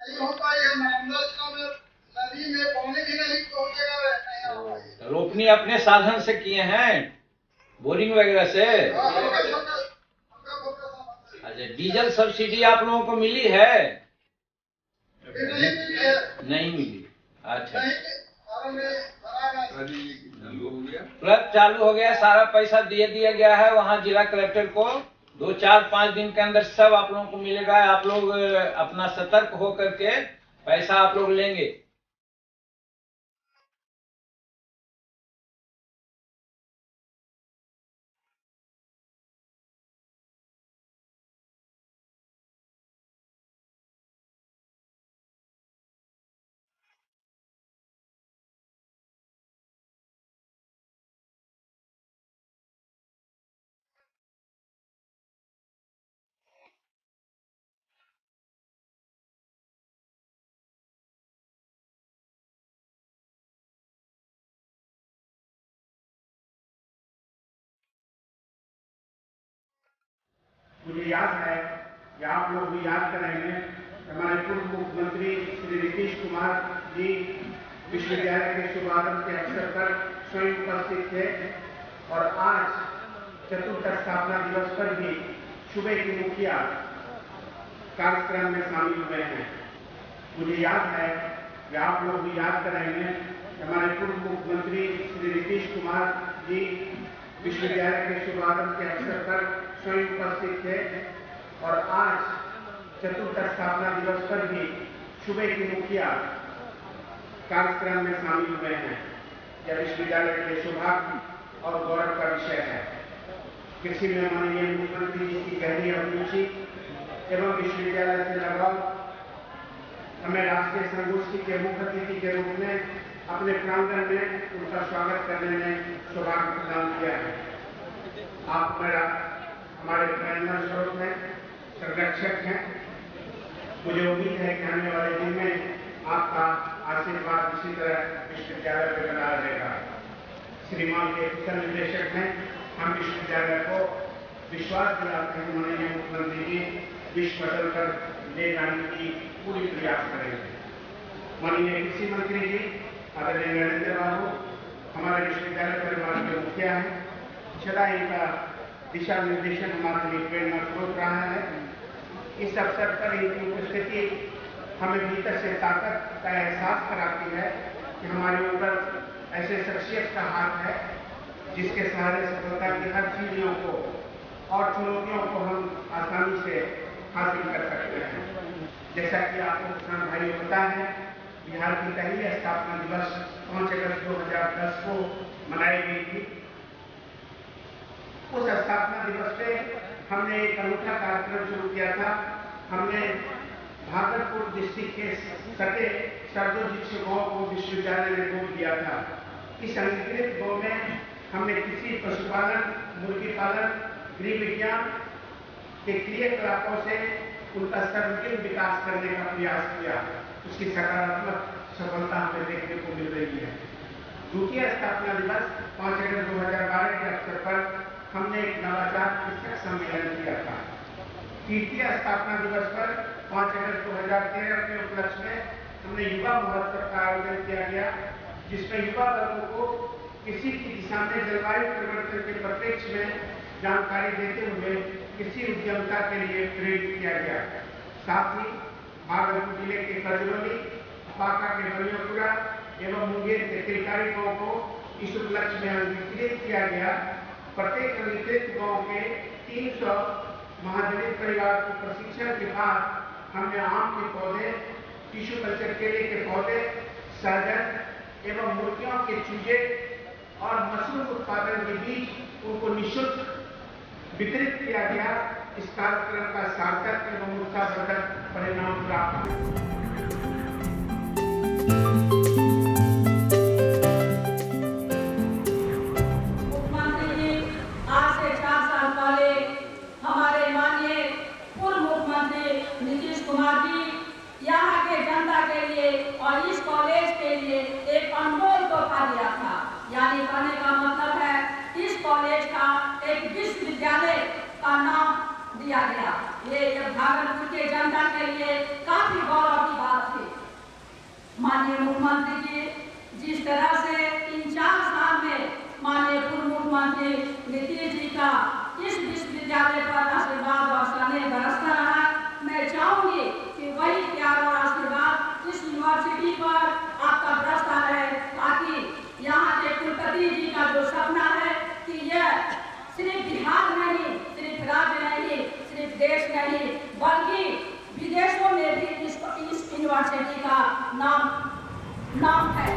नहीं होता है नर्मदा जिला में नदी में पानी भी नहीं पहुंचेगा। रोपनी अपने साधन से किए हैं, बोरिंग वगैरह से। अच्छा, डीजल सब्सिडी आप लोगों को मिली है? नहीं मिली। अच्छा, तुरंत चालू हो गया, सारा पैसा दे दिया गया है वहाँ जिला कलेक्टर को। 2-4-5 दिन के अंदर सब आप लोगों को मिलेगा। आप लोग अपना सतर्क हो करके पैसा आप लोग लेंगे। मुझे याद है या आप लोग भी याद करेंगे, हमारे पूर्व मुख्यमंत्री श्री नीतीश कुमार जी विश्वविद्यालय के शुभारंभ के अवसर पर स्वयं उपस्थित थे और आज चतुर्थ स्थापना दिवस पर भी सूबे की मुखिया कार्यक्रम में शामिल हुए हैं। मुझे याद है या आप लोग भी याद करेंगे, हमारे पूर्व मुख्यमंत्री श्री नीतीश कुमार जी विश्वविद्यालय के शुभारंभ के अवसर पर स्वयं उपस्थित थे और आज चतुर्थ स्थापना दिवस पर भी सूबे की मुखिया कार्यक्रम में शामिल हुए हैं। यह विश्वविद्यालय के सौभाग्य और गौरव का विषय है। कृषि में माननीय मुख्यमंत्री जी की गहरी अभिरुचि एवं विश्वविद्यालय से लगाव हमें राष्ट्रीय संगोष्ठी के मुख्य अतिथि के रूप में अपने प्रांगण में उनका स्वागत करने में सौभाग्य प्रदान किया है। आप हमारे प्रेरणा स्रोत हैं, संरक्षक हैं। मुझे उम्मीद है कि आने वाले दिन में आपका आशीर्वाद इसी तरह विश्वविद्यालय पर बना रहेगा। श्रीमान के कुशल निदेशक हैं, हम विश्वविद्यालय को विश्वास दिलाते हैं माननीय मुख्यमंत्री जी विश्व बदल कर ले जाने की पूरी प्रयास करेंगे। माननीय कृषि मंत्री जी आदरणीय नरेंद्र बाबू हमारे विश्वविद्यालय परिवार के मुखिया हैं। सदा इनका दिशा निर्देशन हमारे लिए प्रेरणा स्रोत रहा है। इस अवसर पर इनकी उपस्थिति हमें भीतर से ताकत का एहसास कराती है कि हमारे ऊपर ऐसे शख्सियत का हाथ है जिसके सहारे सफलता की हर चीजों को और चुनौतियों को हम आसानी से हासिल कर सकते हैं। जैसा कि आपको किसान भाइयों पता है, बिहार की पहली स्थापना दिवस 5 अगस्त 2010 को मनाई गई थी। उस स्थापना दिवस पे हमने एक अनूठा कार्यक्रम शुरू किया था। हमने भागलपुर डिस्ट्रिक्ट के सटे सर्दोजित गांव को विश्वविद्यालय में गोद दिया था। इस अंगीकृत गांव में हमने कृषि, पशुपालन, मुर्गी पालन, गृह विज्ञान के क्रियाकलापों से उनका सर्वांगीण विकास करने का प्रयास किया। उसकी सकारात्मक सफलता हमें देखने को मिल रही है। द्वितीय स्थापना दिवस 5 अगस्त 2012 के अवसर पर हमने एक नवाचार शिक्षक सम्मेलन किया था। तृतीय स्थापना दिवस पर 5 अगस्त 2013 के उपलक्ष्य में हमने युवा महोत्सव का आयोजन किया गया, जिसमें युवा वर्गों को कृषि की दिशा में जलवायु परिवर्तन के परिप्रेक्ष्य में जानकारी देते हुए कृषि उद्यमिता के लिए प्रेरित किया गया। साथ ही भागलपुर जिले के कजरौली, बांका के बलियापुरा एवं मुंगेर के त्रिकारी गांव को इस उपलक्ष्य में अंगीकृत किया गया। प्रत्येक अंगीकृत गांव के 300 महादलित परिवार को प्रशिक्षण के बाद हमने आम के पौधे, टिश्यू कल्चर केले के पौधे, सहजन एवं मुर्गियों के चूजे और मशरूम उत्पादन के बीज उनको निःशुल्क वितरित किया गया। इस कार्यक्रम का सार्थक एवं उत्साहवर्धक परिणाम प्राप्त हुआ। नीतीश कुमार जी यहाँ के जनता के लिए और इस कॉलेज के लिए एक अनमोल तोहफा दिया था। यानी कहने का मतलब है इस कॉलेज का एक विश्वविद्यालय का नाम दिया गया। ये भागलपुर के जनता के लिए काफी गौरव की बात कि वही प्यार और आशीर्वाद इस यूनिवर्सिटी पर आपका बरसता रहे, ताकि यहाँ के कुलपति जी का जो सपना है कि यह सिर्फ बिहार नहीं, सिर्फ राज्य नहीं, सिर्फ देश नहीं, बल्कि विदेशों में भी इस यूनिवर्सिटी का नाम है।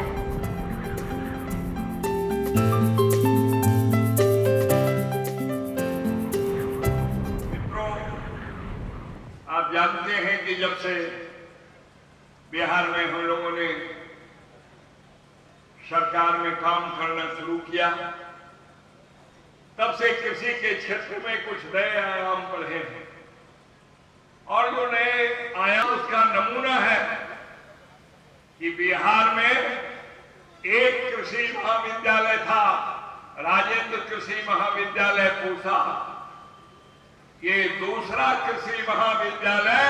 मित्रों, आप जानते हैं कि जब से बिहार में हम लोगों ने सरकार में काम करना शुरू किया, तब से कृषि के क्षेत्र में कुछ नए आयाम बढ़े हैं। और जो नए आयाम उसका नमूना है कि बिहार में एक कृषि महाविद्यालय था, राजेंद्र कृषि महाविद्यालय पूसा। ये दूसरा कृषि महाविद्यालय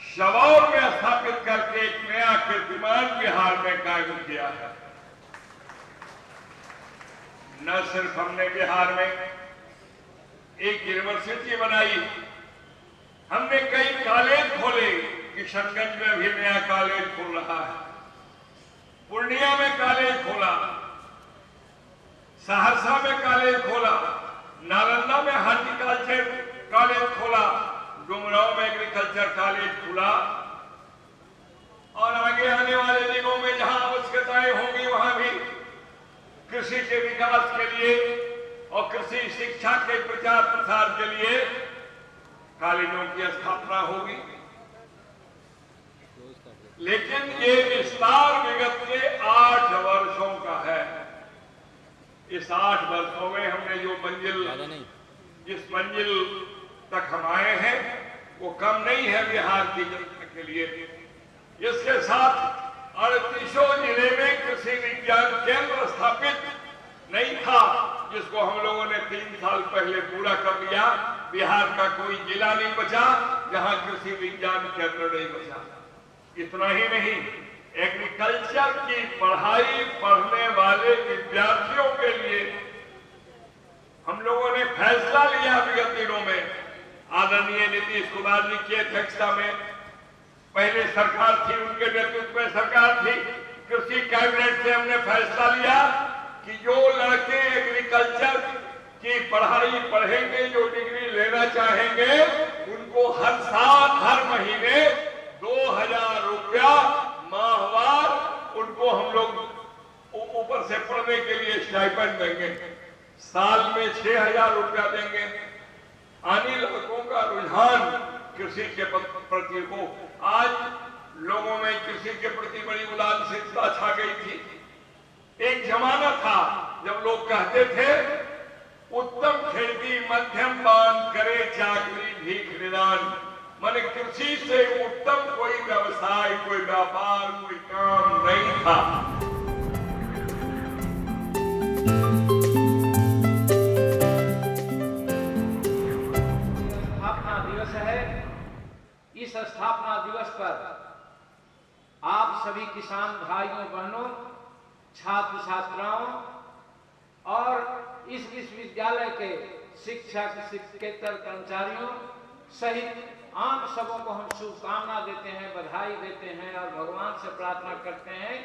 सबौर में स्थापित करके एक नया कीर्तिमान बिहार में कायम किया है। न सिर्फ हमने बिहार में एक यूनिवर्सिटी बनाई, हमने कई कॉलेज खोले। किशनगंज में भी नया कॉलेज खोल रहा है, पूर्णिया में कॉलेज खोला, सहरसा में कॉलेज खोला, नालंदा में हॉर्टिकल्चर कॉलेज खोला, डुमरांव में एग्रीकल्चर कॉलेज खुला। और आगे आने वाले दिनों में जहां आवश्यकताएं होंगी वहां भी कृषि के विकास के लिए और कृषि शिक्षा के प्रचार प्रसार के लिए कॉलेजों की स्थापना होगी। लेकिन ये विस्तार विगत के 8 वर्षों का है। इस 8 वर्षों में हमने जो जिस मंजिल तक हम आए हैं वो कम नहीं है बिहार की जनता के लिए। इसके साथ 38 जिले में कृषि विज्ञान केंद्र स्थापित नहीं था, जिसको हम लोगों ने 3 साल पहले पूरा कर लिया। बिहार का कोई जिला नहीं बचा जहां कृषि विज्ञान केंद्र नहीं बचा। इतना ही नहीं, एग्रीकल्चर की पढ़ाई पढ़ने वाले विद्यार्थियों के लिए हम लोगों ने फैसला लिया विगत दिनों में। आदरणीय नीतीश कुमार जी की अध्यक्षता में पहले सरकार थी, उनके नेतृत्व में सरकार थी, कृषि कैबिनेट से हमने फैसला लिया कि जो लड़के एग्रीकल्चर की पढ़ाई पढ़ेंगे, जो डिग्री लेना चाहेंगे, उनको हर साल हर महीने 2000 रुपया माहवार उनको हम लोग ऊपर से पढ़ने के लिए स्टाइपेंड देंगे। साल में 6000 रुपया देंगे। आने लड़कों का रुझान कृषि के प्रति हो। आज लोगों में कृषि के प्रति बड़ी उदासीनता छा गई थी। एक जमाना था जब लोग कहते थे उत्तम खेती मध्यम बान करे चाकरी भीख निदान। माने कृषि से उत्तम कोई व्यवसाय, कोई व्यापार, कोई काम नहीं था। स्थापना दिवस है। इस स्थापना दिवस पर आप सभी किसान भाइयों बहनों, छात्र छात्राओं और इस विश्वविद्यालय के शिक्षक शिक्षकेतर कर्मचारियों सहित आम सबों को हम शुभकामना देते हैं, बधाई देते हैं और भगवान से प्रार्थना करते हैं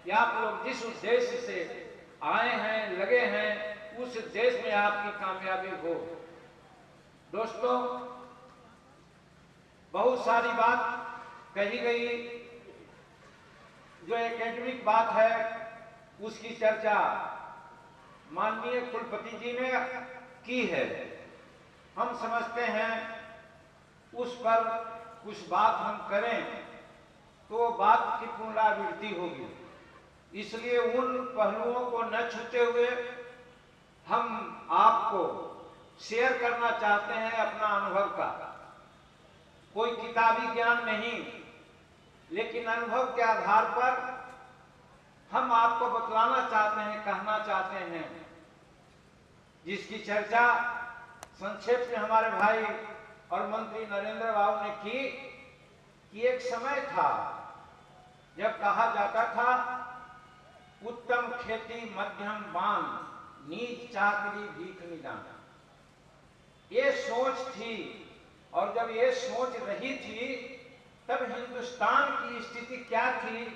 कि आप लोग जिस उद्देश्य से आए हैं, लगे हैं, उस उद्देश्य में आपकी कामयाबी हो। दोस्तों, बहुत सारी बात कही गई। जो एकेडमिक बात है उसकी चर्चा माननीय कुलपति जी ने की है। हम समझते हैं उस पर कुछ बात हम करें तो बात की पुनरावृत्ति होगी, इसलिए उन पहलुओं को न छूते हुए हम आपको शेयर करना चाहते हैं अपना अनुभव का। कोई किताबी ज्ञान नहीं, लेकिन अनुभव के आधार पर हम आपको बतलाना चाहते हैं, कहना चाहते हैं, जिसकी चर्चा संक्षेप में हमारे भाई और मंत्री नरेंद्र बाबू ने की कि एक समय था जब कहा जाता था उत्तम खेती मध्यम बान नीच चाकरी भीख निदान। ये सोच थी, और जब ये सोच रही थी तब हिंदुस्तान की स्थिति क्या थी,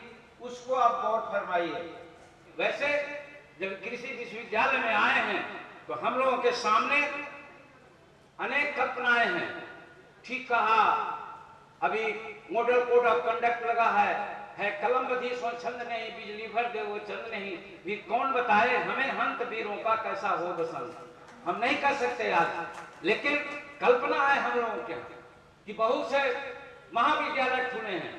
उसको आप गौर फरमाइए। वैसे जब कृषि विश्वविद्यालय में आए हैं तो हम लोगों के सामने अनेक कल्पनाएं हैं। ठीक कहा, अभी मॉडल कोड ऑफ कंडक्ट लगा है कलम बधी सो छंद नहीं, बिजली भर दे वो चंद नहीं, भी कौन बताए हमें हंत वीरों का कैसा हो बसंत। हम नहीं कर सकते आज, लेकिन कल्पना है हम लोगों के कि बहुत से महाविद्यालय खुले हैं।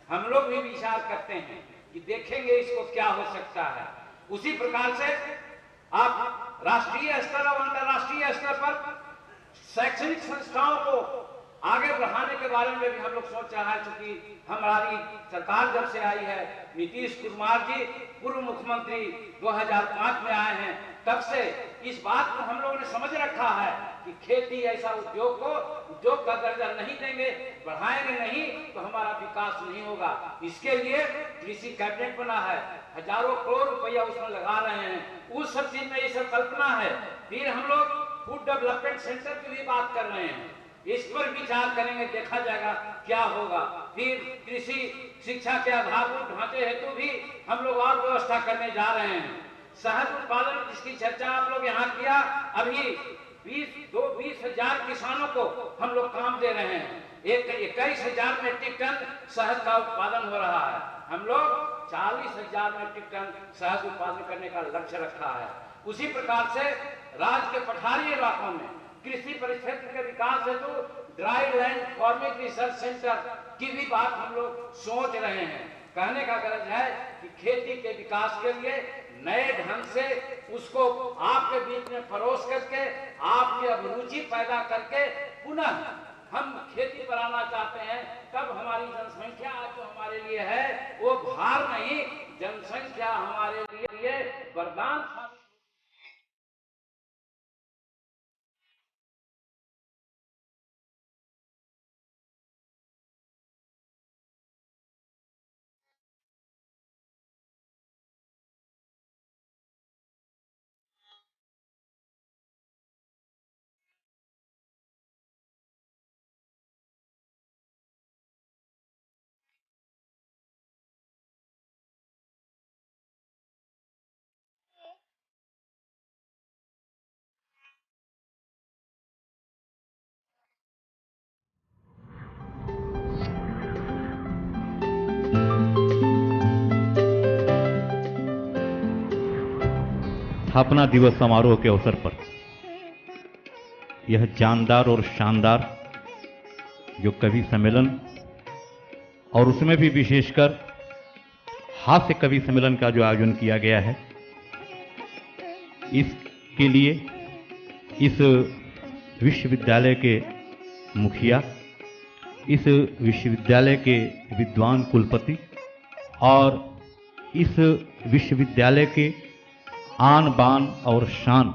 हम लोग भी विचार करते हैं कि देखेंगे इसको क्या हो सकता है। उसी प्रकार से आप राष्ट्रीय स्तर और अंतर्राष्ट्रीय स्तर पर शैक्षणिक संस्थाओं को आगे बढ़ाने के बारे में भी हम लोग सोच रहे हैं। चूंकि हमारी सरकार जब से आई है, नीतीश कुमार जी पूर्व मुख्यमंत्री 2005 में आए हैं, तब से इस बात को हम लोगों ने समझ रखा है कि खेती ऐसा उद्योग का दर्जा नहीं देंगे, बढ़ाएंगे नहीं तो हमारा विकास नहीं होगा। इसके लिए कृषि कैबिनेट बना है, हजारों करोड़ रुपया उसमें लगा रहे हैं। उस सब चीज में ये सब कल्पना है। फिर हम लोग फूड डेवलपमेंट सेंटर की भी बात कर रहे हैं, इस पर विचार करेंगे, देखा जाएगा क्या होगा। फिर कृषि शिक्षा के आधारभूत ढांचे हेतु भी हम लोग और व्यवस्था करने जा रहे हैं। शहद उत्पादन जिसकी चर्चा आप लोग यहाँ किया, अभी 20,000 किसानों को हम लोग काम दे रहे हैं। 21,000 मेट्रिक टन शहद का उत्पादन हो रहा है। हम लोग 40,000 मेट्रिक टन शहद उत्पादन करने का लक्ष्य रखा है। उसी प्रकार से राज्य के पठारी इलाकों में कृषि परिक्षेत्र के विकास हेतु dry land farming research centre की भी बात हम लोग सोच रहे हैं। कहने का गरज है कि खेती के विकास के लिए नए ढंग से उसको आपके बीच में परोस करके, आपकी अभिरुचि पैदा करके पुनः हम खेती पर आना चाहते हैं। तब हमारी जनसंख्या जो हमारे लिए है वो भार नहीं, जनसंख्या हमारे लिए वरदान। स्थापना दिवस समारोह के अवसर पर यह जानदार और शानदार जो कवि सम्मेलन और उसमें भी विशेषकर हास्य कवि सम्मेलन का जो आयोजन किया गया है, इसके लिए इस विश्वविद्यालय के मुखिया, इस विश्वविद्यालय के विद्वान कुलपति और इस विश्वविद्यालय के आन बान और शान,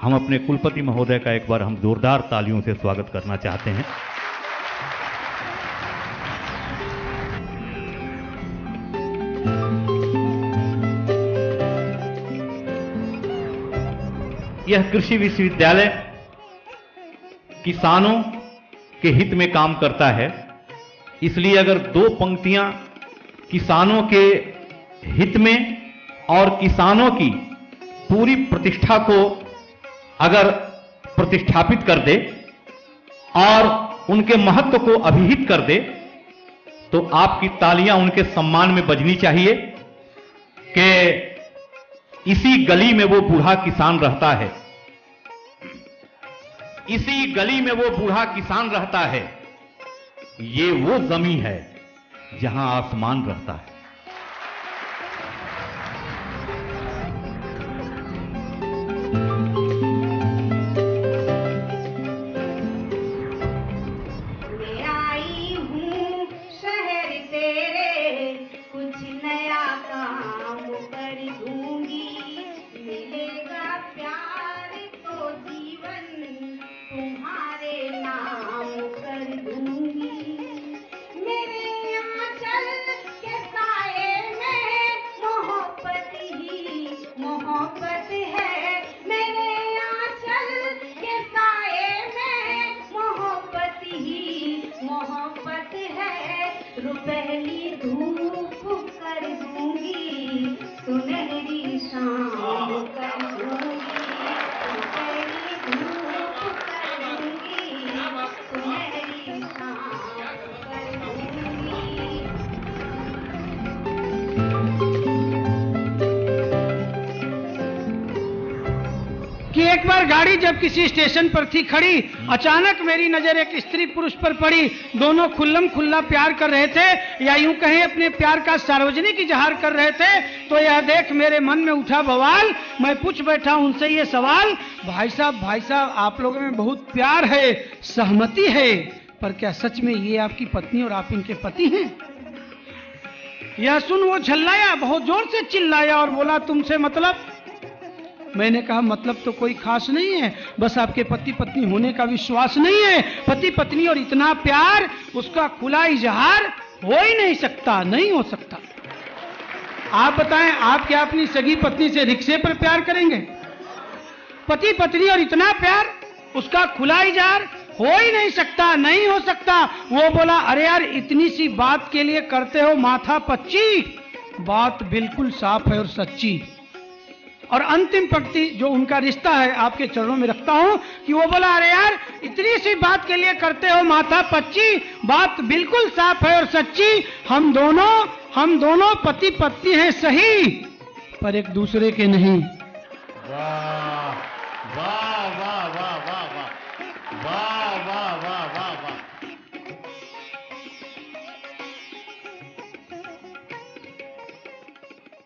हम अपने कुलपति महोदय का एक बार हम जोरदार तालियों से स्वागत करना चाहते हैं। यह कृषि विश्वविद्यालय किसानों के हित में काम करता है, इसलिए अगर दो पंक्तियां किसानों के हित में और किसानों की पूरी प्रतिष्ठा को अगर प्रतिष्ठापित कर दे और उनके महत्व को अभिहित कर दे, तो आपकी तालियां उनके सम्मान में बजनी चाहिए कि इसी गली में वो बूढ़ा किसान रहता है, इसी गली में वो बूढ़ा किसान रहता है, ये वो जमीन है जहां आसमान रहता है। मोहब्बत है मेरे रुपहली धूप कर दूंगी, सुनहरी शाम कर दूंगी, रुपहली धूप कर दूंगी, सुनहरी शाम कर दूंगी। कि एक बार गाड़ी जब किसी स्टेशन पर थी खड़ी, अचानक मेरी नजर एक स्त्री पुरुष पर पड़ी। दोनों खुल्लम खुल्ला प्यार कर रहे थे, या यूं कहें अपने प्यार का सार्वजनिक इजहार कर रहे थे। तो यह देख मेरे मन में उठा बवाल। मैं पूछ बैठा उनसे ये सवाल, भाई साहब आप लोगों में बहुत प्यार है, सहमति है, पर क्या सच में ये आपकी पत्नी और आप इनके पति हैं? यह सुन वो झल्लाया, बहुत जोर से चिल्लाया और बोला, तुमसे मतलब? मैंने कहा मतलब तो कोई खास नहीं है, बस आपके पति पत्नी होने का विश्वास नहीं है। पति पत्नी और इतना प्यार, उसका खुला इजहार हो ही नहीं सकता, नहीं हो सकता। आप बताएं, आप क्या अपनी सगी पत्नी से रिक्शे पर प्यार करेंगे? पति पत्नी और इतना प्यार, उसका खुला इजहार हो ही नहीं सकता, नहीं हो सकता। वो बोला, अरे यार इतनी सी बात के लिए करते हो माथा पच्ची, बात बिल्कुल साफ है और सच्ची। और अंतिम पंक्ति जो उनका रिश्ता है आपके चरणों में रखता हूं कि वो बोला, अरे यार इतनी सी बात के लिए करते हो माथा पच्ची, बात बिल्कुल साफ है और सच्ची। हम दोनों पति पत्नी हैं सही, पर एक दूसरे के नहीं। वाह वाह